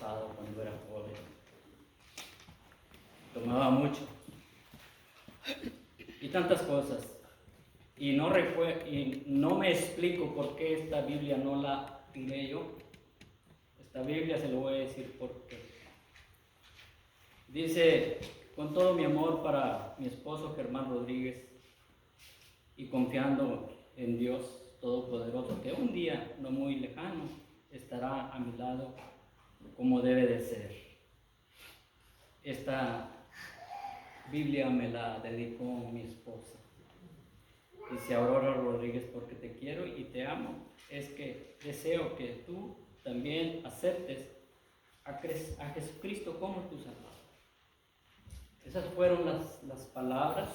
pasado cuando era joven. Tomaba mucho. Y tantas cosas. Y no me explico por qué esta Biblia no la tiré yo. Esta Biblia se lo voy a decir por qué. Dice, con todo mi amor para mi esposo Germán Rodríguez y confiando en Dios Todopoderoso, que un día no muy lejano estará a mi lado como debe de ser. Esta Biblia me la dedicó mi esposa. Dice Aurora Rodríguez, porque te quiero y te amo, es que deseo que tú también aceptes a Jesucristo como tu Salvador. Esas fueron las palabras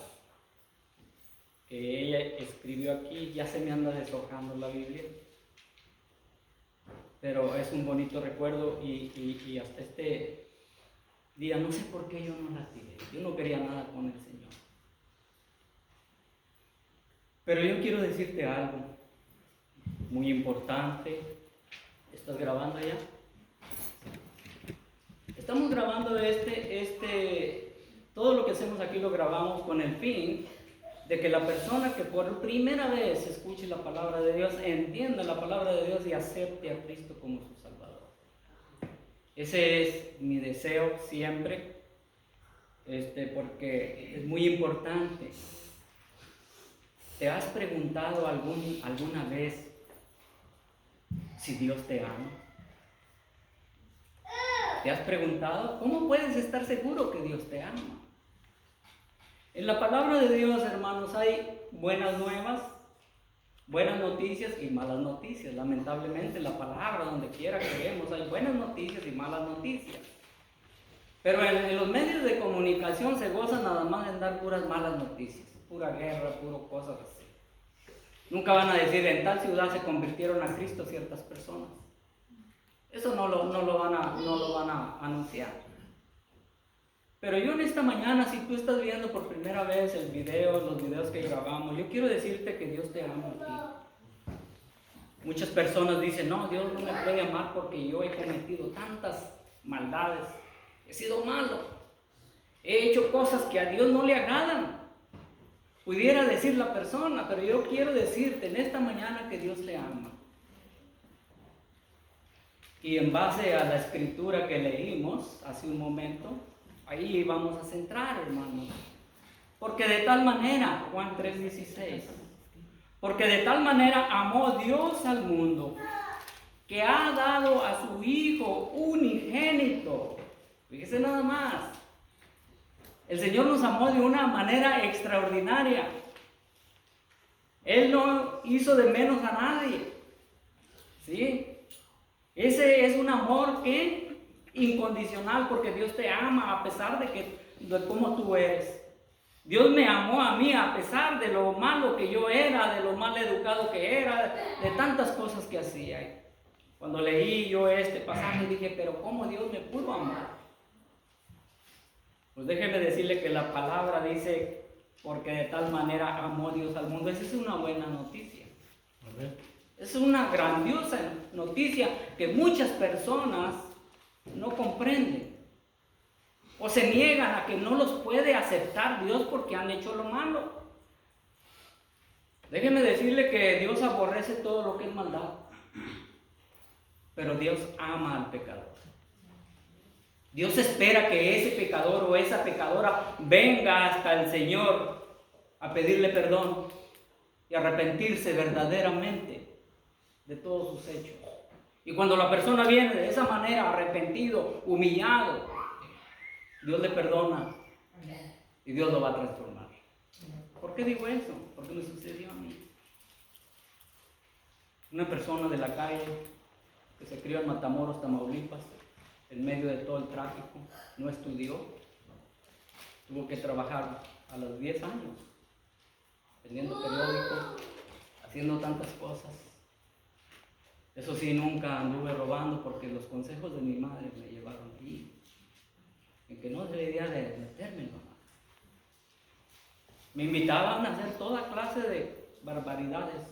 que ella escribió aquí. Ya se me anda deshojando la Biblia, pero es un bonito recuerdo y hasta este día no sé por qué yo no la tiré. Yo no quería nada con el Señor. Pero yo quiero decirte algo muy importante. ¿Estás grabando ya? Estamos grabando todo lo que hacemos aquí lo grabamos con el fin de que la persona que por primera vez escuche la palabra de Dios, entienda la palabra de Dios y acepte a Cristo como su Salvador. Ese es mi deseo siempre, porque es muy importante. ¿Te has preguntado alguna vez si Dios te ama? ¿Te has preguntado cómo puedes estar seguro que Dios te ama? En la palabra de Dios, hermanos, hay buenas nuevas, buenas noticias y malas noticias. Lamentablemente, en la palabra, donde quiera que vemos, hay buenas noticias y malas noticias. Pero en los medios de comunicación se gozan nada más en dar puras malas noticias, pura guerra, puro cosas así. Nunca van a decir, en tal ciudad se convirtieron a Cristo ciertas personas. Eso no lo van a anunciar. Pero yo en esta mañana, si tú estás viendo por primera vez los videos que grabamos, yo quiero decirte que Dios te ama a ti. Muchas personas dicen, no, Dios no me puede amar porque yo he cometido tantas maldades. He sido malo. He hecho cosas que a Dios no le agradan. Pudiera decir la persona, pero yo quiero decirte en esta mañana que Dios te ama. Y en base a la escritura que leímos hace un momento, ahí vamos a centrar, hermanos. Porque de tal manera, Juan 3:16, porque de tal manera amó Dios al mundo, que ha dado a su Hijo unigénito. Fíjese nada más. El Señor nos amó de una manera extraordinaria. Él no hizo de menos a nadie. ¿Sí? Ese es un amor que incondicional, porque Dios te ama a pesar de cómo tú eres. Dios me amó a mí a pesar de lo malo que yo era, de lo mal educado que era, de tantas cosas que hacía. Cuando leí yo este pasaje dije, pero ¿cómo Dios me pudo amar? Pues déjeme decirle que la palabra dice, porque de tal manera amó Dios al mundo. Esa es una buena noticia. Es una grandiosa noticia que muchas personas no comprenden o se niegan a que no los puede aceptar Dios porque han hecho lo malo. Déjeme decirle que Dios aborrece todo lo que es maldad, pero Dios ama al pecador. Dios espera que ese pecador o esa pecadora venga hasta el Señor a pedirle perdón y arrepentirse verdaderamente de todos sus hechos. Y cuando la persona viene de esa manera, arrepentido, humillado, Dios le perdona y Dios lo va a transformar. ¿Por qué digo eso? Porque me sucedió a mí. Una persona de la calle que se crió en Matamoros, Tamaulipas, en medio de todo el tráfico, no estudió, tuvo que trabajar a los 10 años, vendiendo periódicos, haciendo tantas cosas. Eso sí, nunca anduve robando porque los consejos de mi madre me llevaron allí, en que no debería de meterme en mamá. Me invitaban a hacer toda clase de barbaridades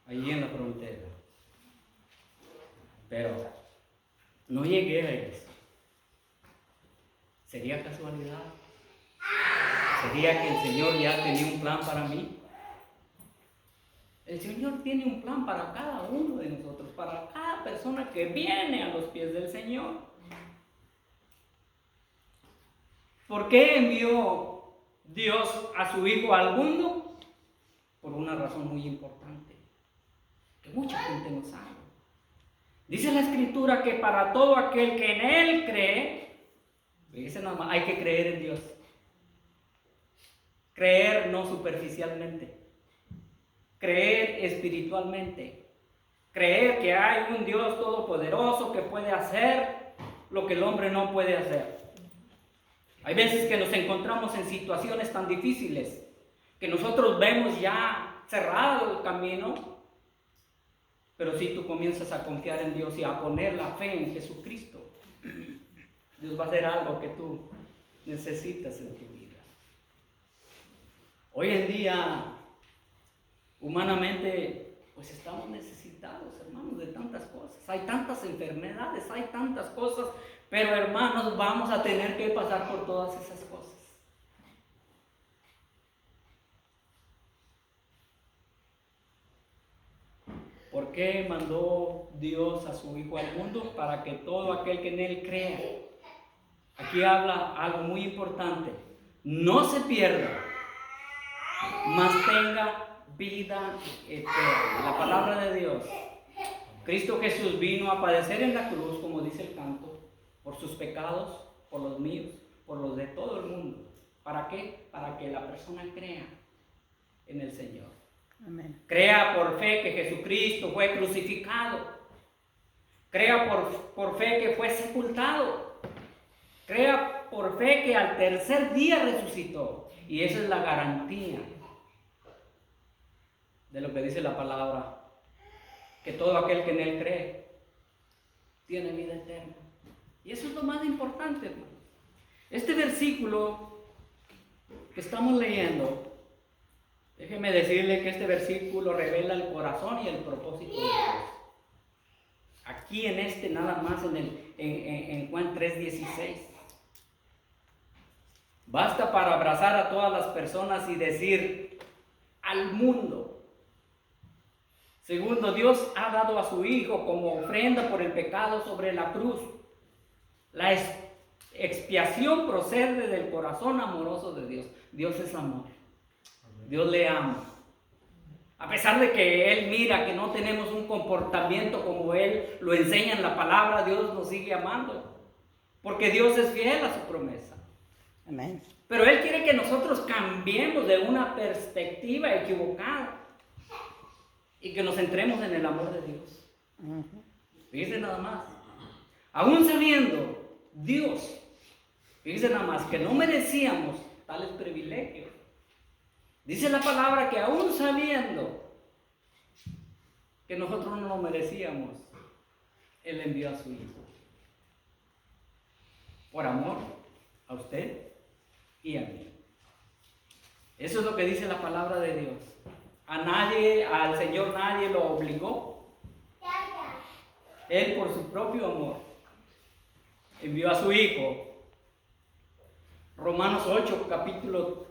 allí en la frontera. Pero no llegué a eso. ¿Sería casualidad? ¿Sería que el Señor ya tenía un plan para mí? El Señor tiene un plan para cada uno de nosotros, para cada persona que viene a los pies del Señor. ¿Por qué envió Dios a su Hijo al mundo? Por una razón muy importante, que mucha gente no sabe. Dice la Escritura que para todo aquel que en Él cree, fíjense nada más, hay que creer en Dios. Creer no superficialmente, creer espiritualmente, creer que hay un Dios todopoderoso que puede hacer lo que el hombre no puede hacer. Hay veces que nos encontramos en situaciones tan difíciles que nosotros vemos ya cerrado el camino, pero si tú comienzas a confiar en Dios y a poner la fe en Jesucristo, Dios va a hacer algo que tú necesitas en tu vida. Hoy en día, humanamente, pues estamos necesitados, hermanos, de tantas cosas. Hay tantas enfermedades, hay tantas cosas, pero hermanos, vamos a tener que pasar por todas esas cosas. ¿Por qué mandó Dios a su Hijo al mundo? Para que todo aquel que en Él crea. Aquí habla algo muy importante. No se pierda, mas tenga vida eterna. La palabra de Dios. Cristo Jesús vino a padecer en la cruz, como dice el canto, por sus pecados, por los míos, por los de todo el mundo. ¿Para qué? Para que la persona crea en el Señor. Amén. Crea por fe que Jesucristo fue crucificado. Crea por fe que fue sepultado. Crea por fe que al tercer día resucitó. Y esa es la garantía de lo que dice la palabra. Que todo aquel que en Él cree tiene vida eterna. Y eso es lo más importante, hermano. Este versículo que estamos leyendo, déjeme decirle que este versículo revela el corazón y el propósito de Dios. Aquí en este nada más en Juan 3:16. Basta para abrazar a todas las personas y decir al mundo. Segundo, Dios ha dado a su Hijo como ofrenda por el pecado sobre la cruz. La expiación procede del corazón amoroso de Dios. Dios es amor. Dios le ama. A pesar de que Él mira que no tenemos un comportamiento como Él lo enseña en la palabra, Dios nos sigue amando. Porque Dios es fiel a su promesa. Amén. Pero Él quiere que nosotros cambiemos de una perspectiva equivocada y que nos centremos en el amor de Dios. Fíjense nada más. Aún sabiendo Dios, fíjense nada más, que no merecíamos tales privilegios. Dice la palabra que aún sabiendo que nosotros no lo merecíamos, Él envió a su Hijo. Por amor a usted y a mí. Eso es lo que dice la palabra de Dios. A nadie, al Señor nadie lo obligó. Él por su propio amor envió a su Hijo. Romanos 8, capítulo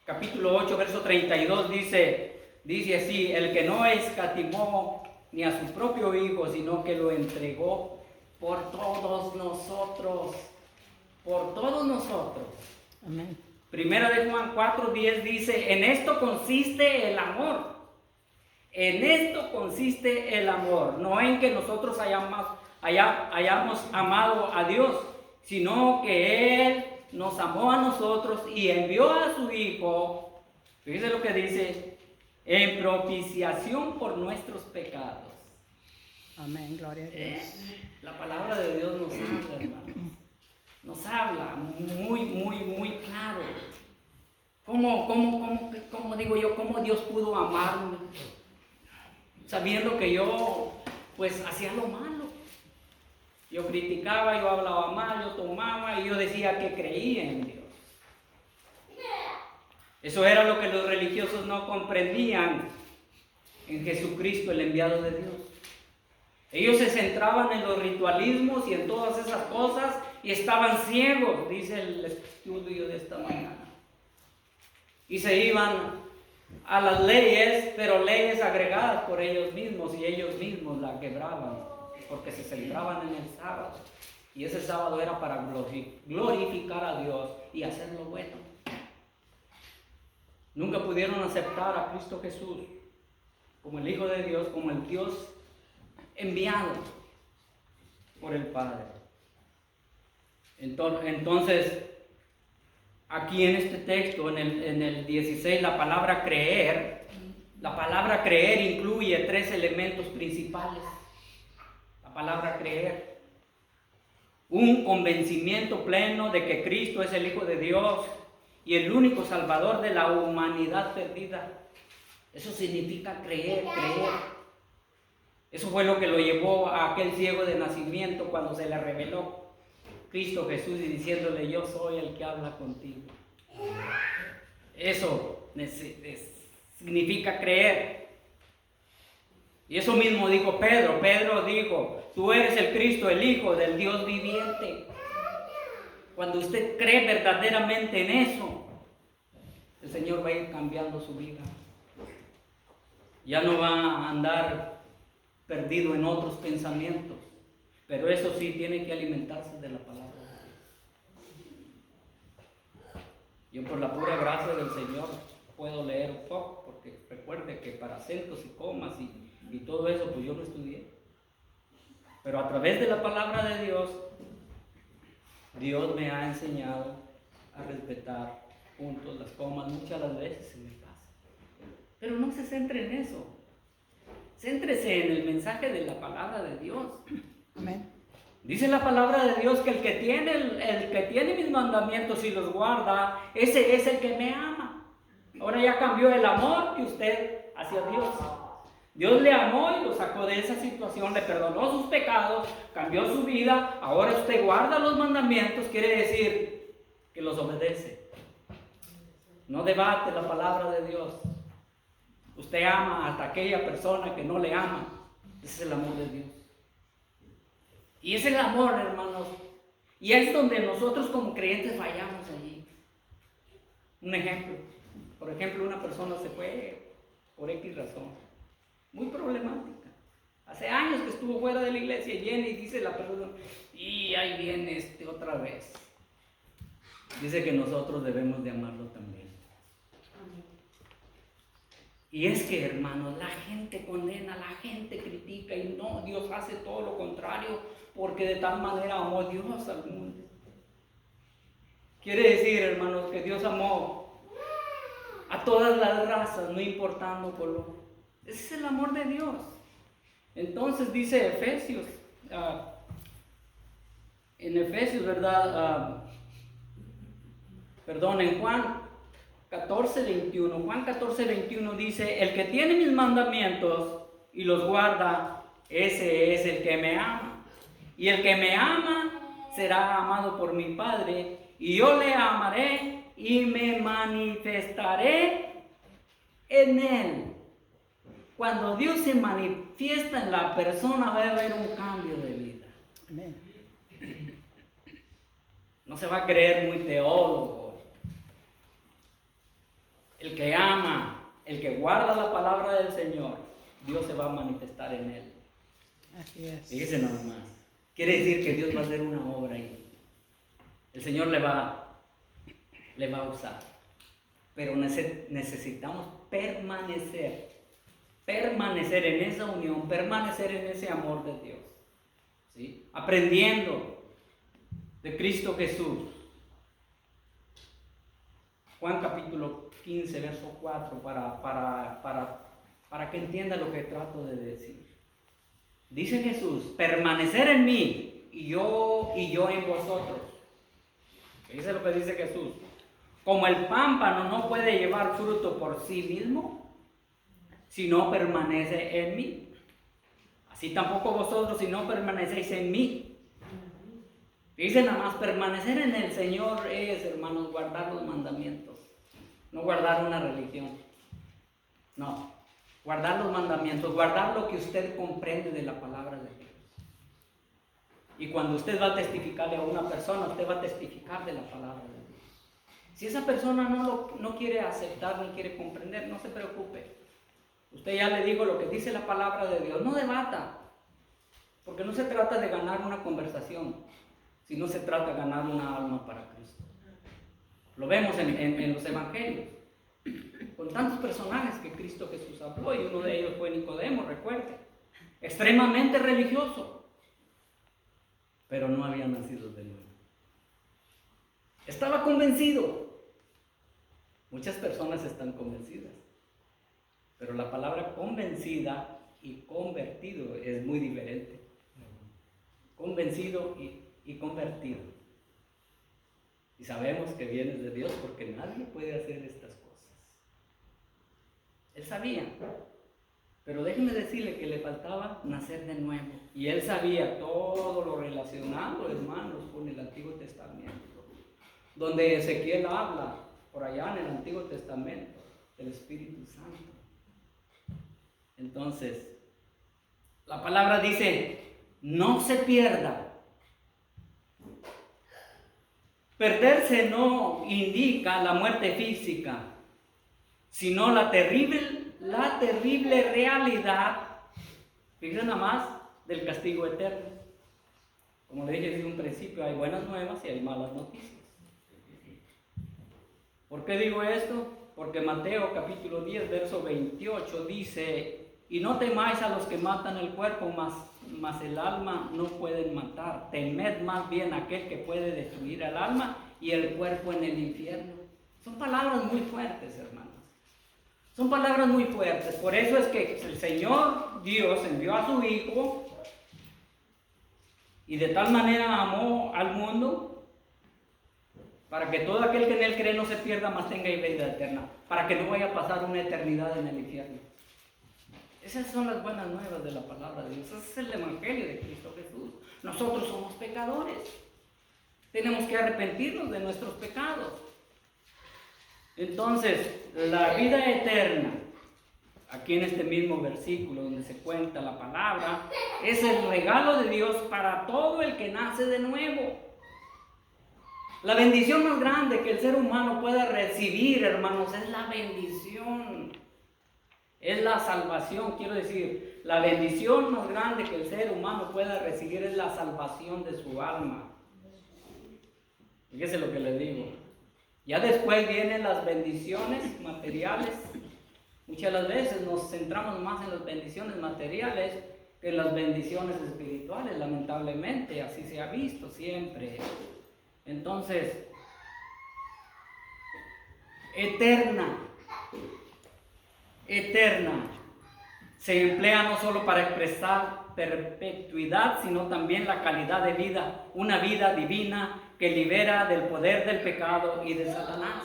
8, verso 32 dice así: el que no escatimó ni a su propio Hijo, sino que lo entregó por todos nosotros. Por todos nosotros. Amén. Primera de Juan 4:10 dice: en esto consiste el amor. En esto consiste el amor. No en que nosotros hayamos amado a Dios, sino que Él nos amó a nosotros y envió a su Hijo. Fíjense lo que dice: en propiciación por nuestros pecados. Amén, gloria a Dios. La palabra de Dios nos habla, hermano. Nos habla muy claro. ¿Cómo digo yo? ¿Cómo Dios pudo amarme? Sabiendo que yo, pues, hacía lo malo. Yo criticaba, yo hablaba mal, yo tomaba y yo decía que creía en Dios. Eso era lo que los religiosos no comprendían en Jesucristo, el enviado de Dios. Ellos se centraban en los ritualismos y en todas esas cosas y estaban ciegos, dice el estudio de esta mañana. Y se iban a las leyes, pero leyes agregadas por ellos mismos, y ellos mismos la quebraban porque se centraban en el sábado. Y ese sábado era para glorificar a Dios y hacer lo bueno. Nunca pudieron aceptar a Cristo Jesús como el Hijo de Dios, como el Dios enviado por el Padre. Entonces, aquí en este texto, en el 16, la palabra creer incluye 3 elementos principales. La palabra creer: un convencimiento pleno de que Cristo es el Hijo de Dios y el único Salvador de la humanidad perdida. Eso significa creer. Eso fue lo que lo llevó a aquel ciego de nacimiento cuando se le reveló Cristo Jesús y diciéndole: yo soy el que habla contigo. Eso significa creer. Y eso mismo dijo Pedro. Pedro dijo: tú eres el Cristo, el Hijo del Dios viviente. Cuando usted cree verdaderamente en eso, el Señor va a ir cambiando su vida. Ya no va a andar perdido en otros pensamientos, pero eso sí, tiene que alimentarse de la palabra. Yo, por la pura gracia del Señor, puedo leer un poco, porque recuerde que para acentos y comas y todo eso, pues yo no estudié. Pero a través de la palabra de Dios, Dios me ha enseñado a respetar puntos, las comas. Muchas las veces se me pasa. Pero no se centre en eso. Céntrese en el mensaje de la palabra de Dios. Amén. Dice la palabra de Dios que el que tiene mis mandamientos y los guarda, ese es el que me ama. Ahora ya cambió el amor de usted hacia Dios. Dios le amó y lo sacó de esa situación, le perdonó sus pecados, cambió su vida. Ahora usted guarda los mandamientos, quiere decir que los obedece. No debate la palabra de Dios. Usted ama hasta aquella persona que no le ama. Ese es el amor de Dios. Y es el amor, hermanos. Y es donde nosotros como creyentes fallamos allí. Un ejemplo. Por ejemplo, una persona se fue por X razón. Muy problemática. Hace años que estuvo fuera de la iglesia llena y dice la persona: y ahí viene otra vez. Dice que nosotros debemos de amarlo también. Y es que, hermanos, la gente condena, la gente critica, y no, Dios hace todo lo contrario, porque de tal manera amó Dios al mundo. Quiere decir, hermanos, que Dios amó a todas las razas, no importando color. Ese es el amor de Dios. Entonces dice Efesios, ¿verdad? En Juan 14:21. Juan 14:21 dice: el que tiene mis mandamientos y los guarda, ese es el que me ama. Y el que me ama será amado por mi Padre, y yo le amaré y me manifestaré en él. Cuando Dios se manifiesta en la persona, va a haber un cambio de vida. Amén. No se va a creer muy teólogo. El que ama, el que guarda la palabra del Señor, Dios se va a manifestar en él. Así es. Fíjese nada más. Quiere decir que Dios va a hacer una obra ahí. El Señor le va a usar. Pero necesitamos permanecer en esa unión, permanecer en ese amor de Dios. ¿Sí? Aprendiendo de Cristo Jesús. Juan capítulo 15, verso 4, para que entienda lo que trato de decir. Dice Jesús: permanecer en mí y yo en vosotros. Dice lo que dice Jesús. Como el pámpano no puede llevar fruto por sí mismo, si no permanece en mí, así tampoco vosotros si no permanecéis en mí. Dice nada más, permanecer en el Señor es, hermanos, guardar los mandamientos. No guardar una religión. No. guardar los mandamientos, guardar lo que usted comprende de la palabra de Dios. Y cuando usted va a testificarle a una persona, usted va a testificar de la palabra de Dios. Si esa persona no quiere aceptar ni quiere comprender, no se preocupe. Usted ya le dijo lo que dice la palabra de Dios. No debata, porque no se trata de ganar una conversación, sino se trata de ganar una alma para Cristo. Lo vemos en los evangelios, con tantos personajes que Cristo Jesús habló, y uno de ellos fue Nicodemo, recuerde, extremadamente religioso, pero no había nacido de nuevo. Estaba convencido. Muchas personas están convencidas, pero la palabra convencida y convertido es muy diferente. Convencido y convertido. Y sabemos que viene de Dios porque nadie puede hacer estas cosas. Él sabía, pero déjeme decirle que le faltaba nacer de nuevo. Y él sabía todo lo relacionado, hermanos, con el Antiguo Testamento. Donde Ezequiel habla, por allá en el Antiguo Testamento, del Espíritu Santo. Entonces, la palabra dice, no se pierda. Perderse no indica la muerte física, sino la terrible realidad, fíjense nada más, del castigo eterno. Como le dije desde un principio, hay buenas nuevas y hay malas noticias. ¿Por qué digo esto? Porque Mateo capítulo 10, verso 28 dice, y no temáis a los que matan el cuerpo, mas el alma no pueden matar. Temed más bien a aquel que puede destruir el alma y el cuerpo en el infierno. Son palabras muy fuertes, hermanos. Son palabras muy fuertes. Por eso es que el Señor Dios envió a su Hijo y de tal manera amó al mundo para que todo aquel que en Él cree no se pierda, mas tenga vida eterna. Para que no vaya a pasar una eternidad en el infierno. Esas son las buenas nuevas de la palabra de Dios. Ese es el evangelio de Cristo Jesús. Nosotros somos pecadores. Tenemos que arrepentirnos de nuestros pecados. Entonces, la vida eterna, aquí en este mismo versículo donde se cuenta la palabra, es el regalo de Dios para todo el que nace de nuevo. La bendición más grande que el ser humano pueda recibir, hermanos, es la bendición. Es la salvación, quiero decir, la bendición más grande que el ser humano pueda recibir es la salvación de su alma. Fíjese lo que le digo. Ya después vienen las bendiciones materiales. Muchas de las veces nos centramos más en las bendiciones materiales que en las bendiciones espirituales, lamentablemente, así se ha visto siempre. Entonces, eterna, se emplea no solo para expresar perpetuidad, sino también la calidad de vida, una vida divina que libera del poder del pecado y de Satanás.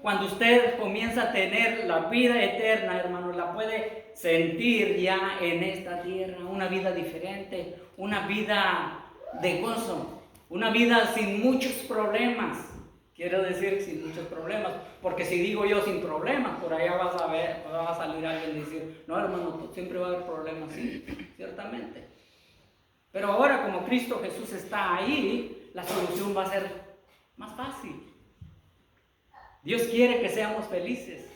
Cuando usted comienza a tener la vida eterna, hermanos, la puede sentir ya en esta tierra, una vida diferente, una vida de gozo, una vida sin muchos problemas. Quiero decir sin muchos problemas, porque si digo yo sin problemas, por allá va a salir alguien y decir, no hermano, siempre va a haber problemas, sí, ciertamente. Pero ahora como Cristo Jesús está ahí, la solución va a ser más fácil. Dios quiere que seamos felices,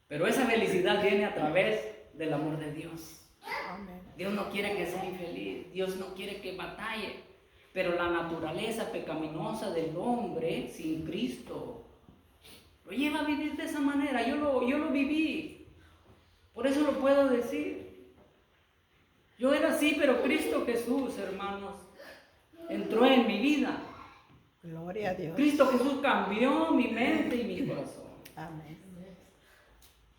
pero esa felicidad viene a través del amor de Dios. Dios no quiere que sea infeliz, Dios no quiere que batalle. Pero la naturaleza pecaminosa del hombre sin Cristo lo lleva a vivir de esa manera. Yo lo viví. Por eso lo puedo decir. Yo era así, pero Cristo Jesús, hermanos, entró en mi vida. Gloria a Dios. Cristo Jesús cambió mi mente y mi corazón. Amén.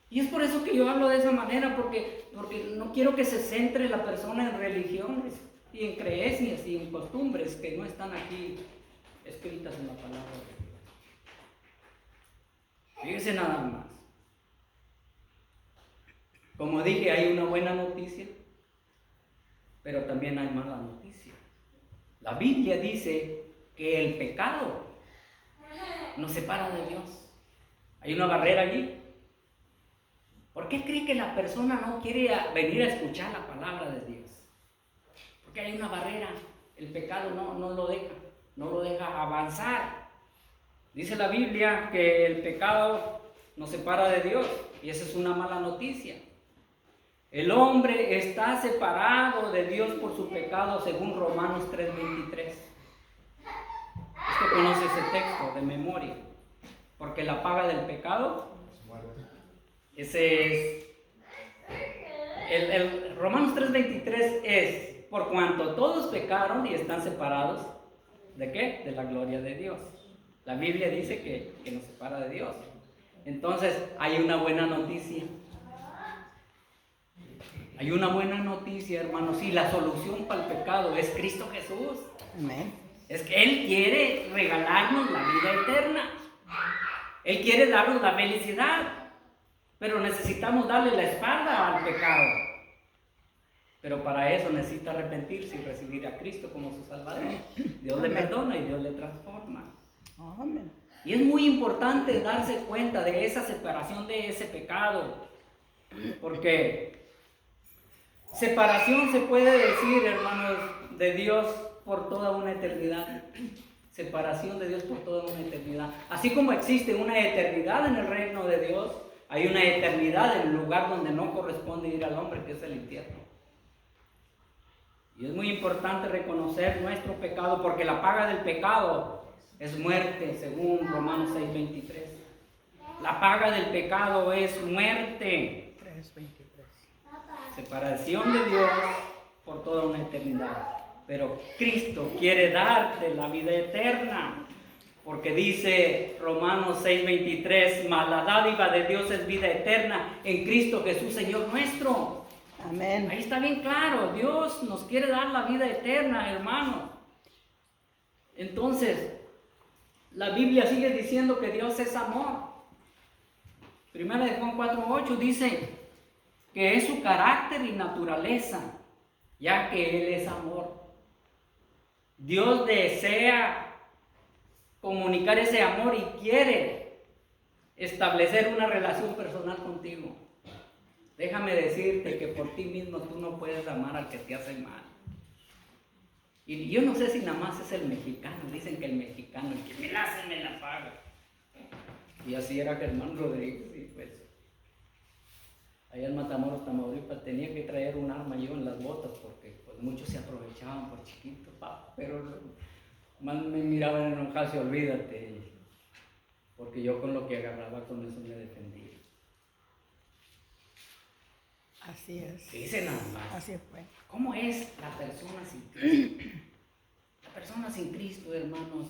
Y es por eso que yo hablo de esa manera, porque no quiero que se centre la persona en religiones y en creencias y en costumbres que no están aquí escritas en la palabra de Dios. Fíjense nada más. Como dije, hay una buena noticia, pero también hay mala noticia. La Biblia dice que el pecado nos separa de Dios. Hay una barrera allí. ¿Por qué cree que la persona no quiere venir a escuchar la palabra de Dios? Porque hay una barrera. El pecado no lo deja avanzar. Dice la Biblia que el pecado nos separa de Dios y esa es una mala noticia. El hombre está separado de Dios por su pecado según Romanos 3:23. Usted conoce ese texto de memoria. Porque la paga del pecado, ese es, el Romanos 3:23 es, por cuanto todos pecaron y están separados, ¿de qué? De la gloria de Dios. La Biblia dice que nos separa de Dios. Entonces, hay una buena noticia. Hay una buena noticia, hermanos, y la solución para el pecado es Cristo Jesús. Amén. Es que Él quiere regalarnos la vida eterna. Él quiere darnos la felicidad, pero necesitamos darle la espalda al pecado. Pero para eso necesita arrepentirse y recibir a Cristo como su Salvador. Dios le perdona y Dios le transforma. Amén. Y es muy importante darse cuenta de esa separación de ese pecado, porque separación se puede decir, hermanos, de Dios por toda una eternidad. Separación de Dios por toda una eternidad. Así como existe una eternidad en el reino de Dios, hay una eternidad en el lugar donde no corresponde ir al hombre, que es el infierno. Y es muy importante reconocer nuestro pecado, porque la paga del pecado es muerte, según Romanos 6:23. La paga del pecado es muerte. 3:23. Separación de Dios por toda una eternidad. Pero Cristo quiere darte la vida eterna. Porque dice Romanos 6:23, mas la dádiva de Dios es vida eterna en Cristo Jesús, Señor nuestro. Amén. Ahí está bien claro, Dios nos quiere dar la vida eterna, hermano. Entonces, la Biblia sigue diciendo que Dios es amor. Primera de Juan 4:8 dice que es su carácter y naturaleza, ya que Él es amor. Dios desea comunicar ese amor y quiere establecer una relación personal contigo. Déjame decirte que por ti mismo tú no puedes amar al que te hace mal. Y yo no sé si nada más es el mexicano. Dicen que el mexicano, el que me la hace, me la paga. Y así era Germán Rodríguez. Y pues, allá en Matamoros, Tamaulipas, tenía que traer un arma yo en las botas porque pues, muchos se aprovechaban por chiquito, pero más me miraban enojados y olvídate. Porque yo con lo que agarraba, con eso me defendía. Así es. Dice nada más. Así fue. ¿Cómo es la persona sin Cristo? La persona sin Cristo, hermanos,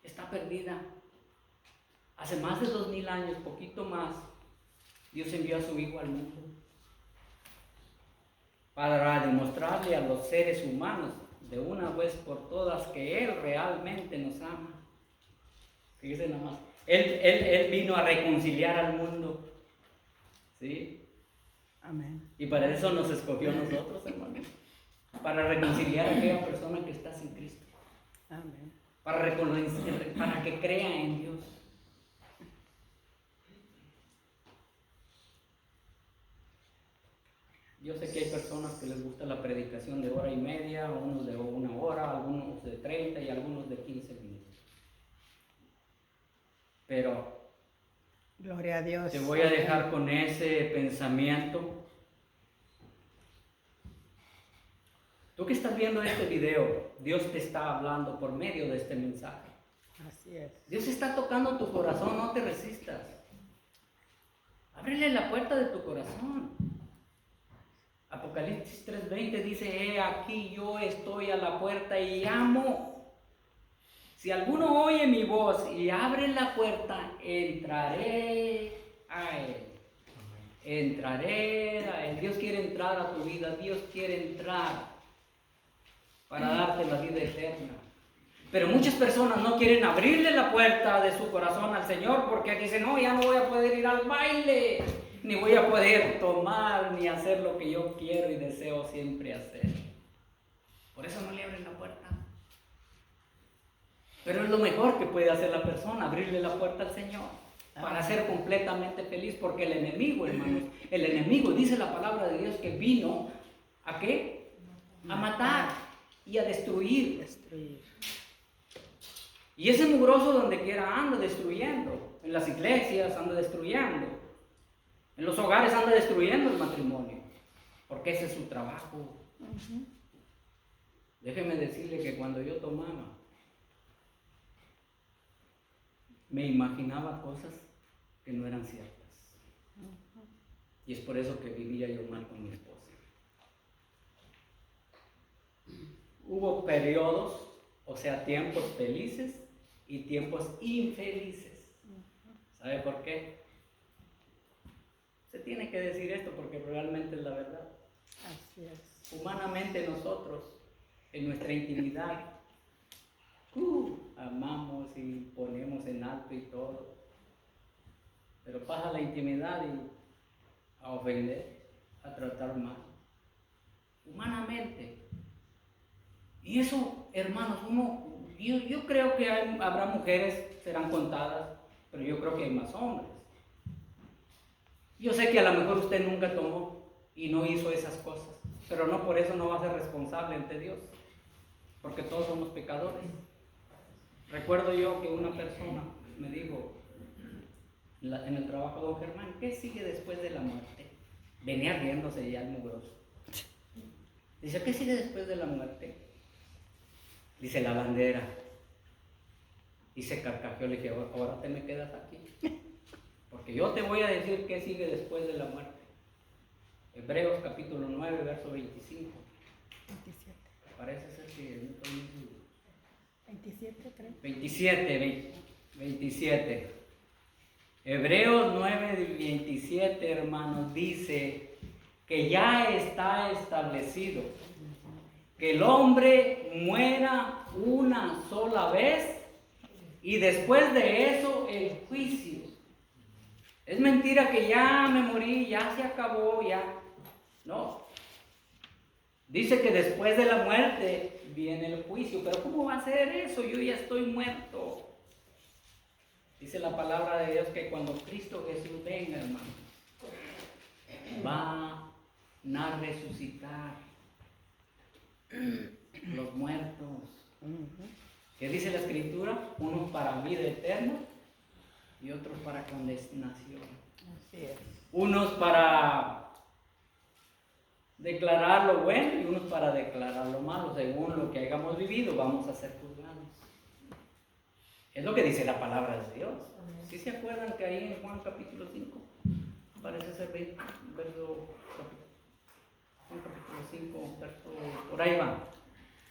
está perdida. Hace más de 2000 años, poquito más, Dios envió a su Hijo al mundo para demostrarle a los seres humanos de una vez por todas que Él realmente nos ama. Fíjense nada más. Él vino a reconciliar al mundo. ¿Sí? Amén. Y para eso nos escogió a nosotros, hermanos. Para reconciliar a aquella persona que está sin Cristo. Amén. Para que crea en Dios. Yo sé que hay personas que les gusta la predicación de hora y media, unos de 1 hora, algunos de 30 y algunos de 15 minutos. Pero Gloria a Dios. te voy a dejar con ese pensamiento. Tú que estás viendo este video, Dios te está hablando por medio de este mensaje. Así es. Dios está tocando tu corazón, no te resistas. Ábrele la puerta de tu corazón. Apocalipsis 3:20 dice, he aquí yo estoy a la puerta y llamo. Si alguno oye mi voz y abre la puerta, entraré a él. Entraré a él. Dios quiere entrar a tu vida, Dios quiere entrar para darte la vida eterna. Pero muchas personas no quieren abrirle la puerta de su corazón al Señor porque dicen, no, ya no voy a poder ir al baile, ni voy a poder tomar, ni hacer lo que yo quiero y deseo siempre hacer. Por eso no le abren la puerta. Pero es lo mejor que puede hacer la persona, abrirle la puerta al Señor. para ser completamente feliz, porque el enemigo, hermanos, el enemigo, dice la palabra de Dios, que vino ¿a qué? A matar y a destruir. Destruir. Y ese mugroso donde quiera anda destruyendo, en las iglesias anda destruyendo, en los hogares anda destruyendo el matrimonio, porque ese es su trabajo. Déjeme decirle que cuando yo tomaba, me imaginaba cosas que no eran ciertas. Y es por eso que vivía yo mal con mi esposa. Hubo periodos, o sea, tiempos felices y tiempos infelices. ¿Sabe por qué? Se tiene que decir esto porque realmente es la verdad. Así es. Humanamente nosotros, en nuestra intimidad, amamos y ponemos en alto y todo. Pero pasa la intimidad y a ofender, a tratar mal. Humanamente. Y eso, hermanos, yo creo que habrá mujeres, serán contadas, pero yo creo que hay más hombres. Yo sé que a lo mejor usted nunca tomó y no hizo esas cosas, pero no por eso no va a ser responsable ante Dios, porque todos somos pecadores. Recuerdo yo que una persona me dijo en el trabajo, don Germán, ¿qué sigue después de la muerte? Venía riéndose ya el mugroso. Dice, ¿qué sigue después de la muerte? Dice, la bandera. Y se carcajeó, le dije, ahora te me quedas aquí, porque yo te voy a decir qué sigue después de la muerte. Hebreos capítulo 9, verso 25. 27. Parece ser que no estoy muy seguro. 27, creo. 27. Hebreos 9, 27, hermanos, dice que ya está establecido que el hombre muera una sola vez y después de eso el juicio. Es mentira que ya me morí, ya se acabó, ya. No. Dice que después de la muerte viene el juicio. Pero ¿cómo va a ser eso? Yo ya estoy muerto. Dice la palabra de Dios que cuando Cristo Jesús venga, hermano, va a resucitar los muertos. ¿Qué dice la Escritura? Unos para vida eterna y otros para condenación. Así es. Unos para declarar lo bueno y unos para declarar lo malo. Según lo que hayamos vivido, vamos a ser juzgados. Es lo que dice la palabra de Dios. ¿Sí se acuerdan que ahí en Juan capítulo 5 parece ser verso, Juan capítulo 5, verso, por ahí va?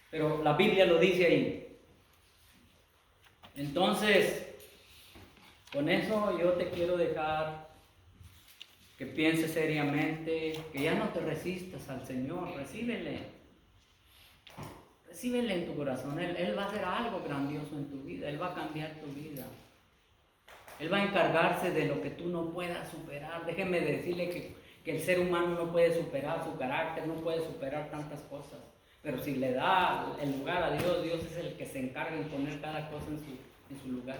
Pero la Biblia lo dice ahí. Entonces, con eso yo te quiero dejar que pienses seriamente, que ya no te resistas al Señor, recíbele en tu corazón. Él va a hacer algo grandioso en tu vida, Él va a cambiar tu vida. Él va a encargarse de lo que tú no puedas superar. Déjeme decirle que el ser humano no puede superar su carácter, no puede superar tantas cosas. Pero si le da el lugar a Dios, Dios es el que se encarga de poner cada cosa en su lugar.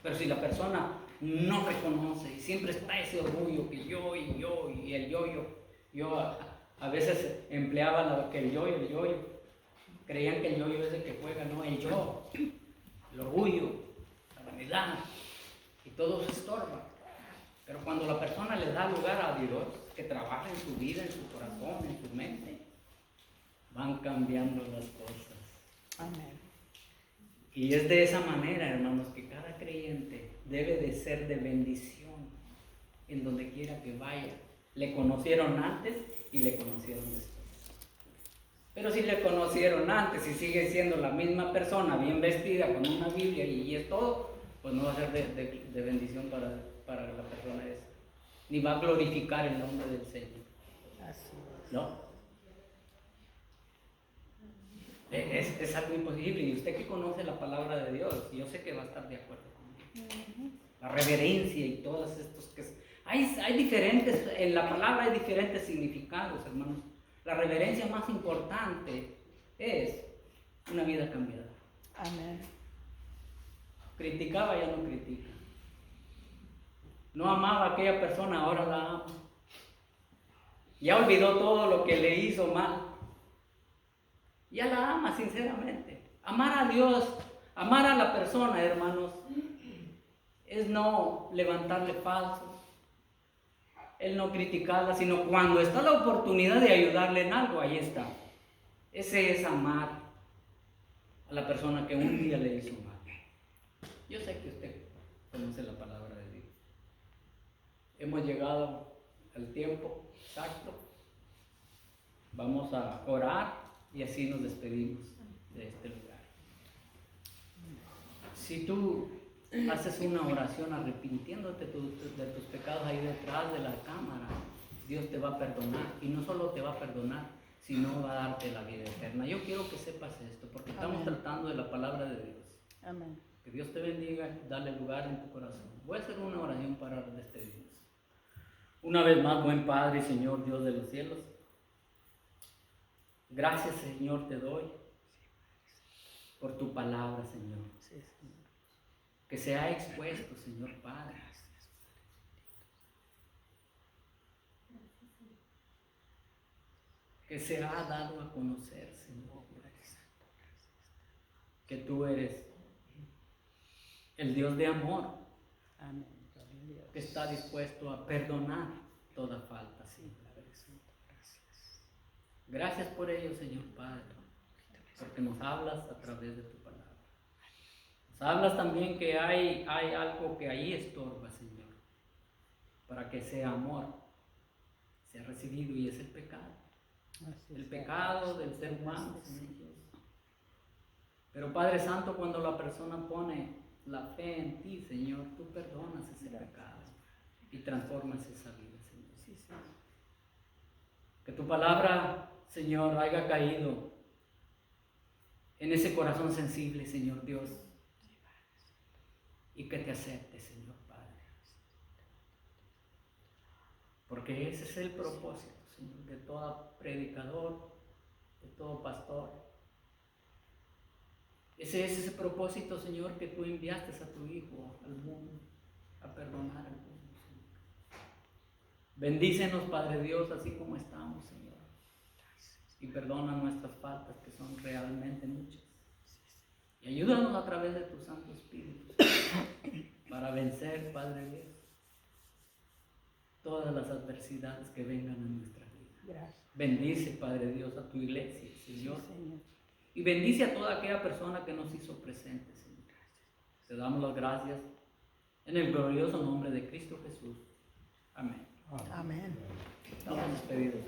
Pero si la persona no reconoce y siempre está ese orgullo que yo y el yo a veces empleaba el yo. Creían que el yo es el que juega, no, el yo, el orgullo, la vanidad, y todo se estorba. Pero cuando la persona le da lugar a Dios, que trabaja en su vida, en su corazón, en su mente, van cambiando las cosas. Amén. Y es de esa manera, hermanos, que cada creyente debe de ser de bendición en donde quiera que vaya. Le conocieron antes y le conocieron después. Pero si le conocieron antes y sigue siendo la misma persona, bien vestida, con una Biblia y es todo, pues no va a ser de bendición para la persona esa. Ni va a glorificar el nombre del Señor. Así es. ¿No? Es algo imposible. Y usted que conoce la palabra de Dios, yo sé que va a estar de acuerdo conmigo. La reverencia y todos estos que... Hay diferentes, en la palabra hay diferentes significados, hermanos. La reverencia más importante es una vida cambiada. Amén. Criticaba, ya no critica. No amaba a aquella persona, ahora la ama. Ya olvidó todo lo que le hizo mal. Ya la ama sinceramente. Amar a Dios, amar a la persona, hermanos, es no levantarle falsos, el no criticarla, sino cuando está la oportunidad de ayudarle en algo, ahí está. Ese es amar a la persona que un día le hizo mal. Yo sé que usted conoce la palabra de Dios. Hemos llegado al tiempo exacto. Vamos a orar y así nos despedimos de este lugar. Si tú haces una oración arrepintiéndote de tus pecados ahí detrás de la cámara, Dios te va a perdonar. Y no solo te va a perdonar, sino va a darte la vida eterna. Yo quiero que sepas esto, porque estamos tratando de la palabra de Dios. Amén. Que Dios te bendiga, dale lugar en tu corazón. Voy a hacer una oración para despedirnos. Una vez más, buen Padre y Señor Dios de los cielos, gracias, Señor, te doy por tu palabra, Señor. Sí, Señor. Que se ha expuesto, Señor Padre. Que se ha dado a conocer, Señor. Que tú eres el Dios de amor, Amén. Gloria a Dios. que está dispuesto a perdonar toda falta, Señor. Gracias por ello, Señor Padre, porque nos hablas a través de tu palabra. Nos hablas también que hay algo que ahí estorba, Señor, para que ese amor sea recibido, y es el pecado. Así El es. pecado del ser humano, Señor Dios. Pero Padre Santo, cuando la persona pone la fe en ti, Señor, tú perdonas ese pecado y transformas esa vida, Señor. Sí, Señor. Que tu palabra, Señor, haya caído en ese corazón sensible, Señor Dios, y que te acepte, Señor Padre. Porque ese es el propósito, Señor, de todo predicador, de todo pastor. Ese es ese propósito, Señor, que tú enviaste a tu Hijo al mundo, a perdonar al mundo, Señor. Bendícenos, Padre Dios, así como estamos, Señor. Y perdona nuestras faltas, que son realmente muchas. Y ayúdanos a través de tu Santo Espíritu, Señor, para vencer, Padre Dios, todas las adversidades que vengan a nuestra vida. Gracias. Bendice, Padre Dios, a tu iglesia, Señor. Sí, Señor. Y bendice a toda aquella persona que nos hizo presente, Señor. Te damos las gracias en el glorioso nombre de Cristo Jesús. Amén. Amén. Estamos despedidos.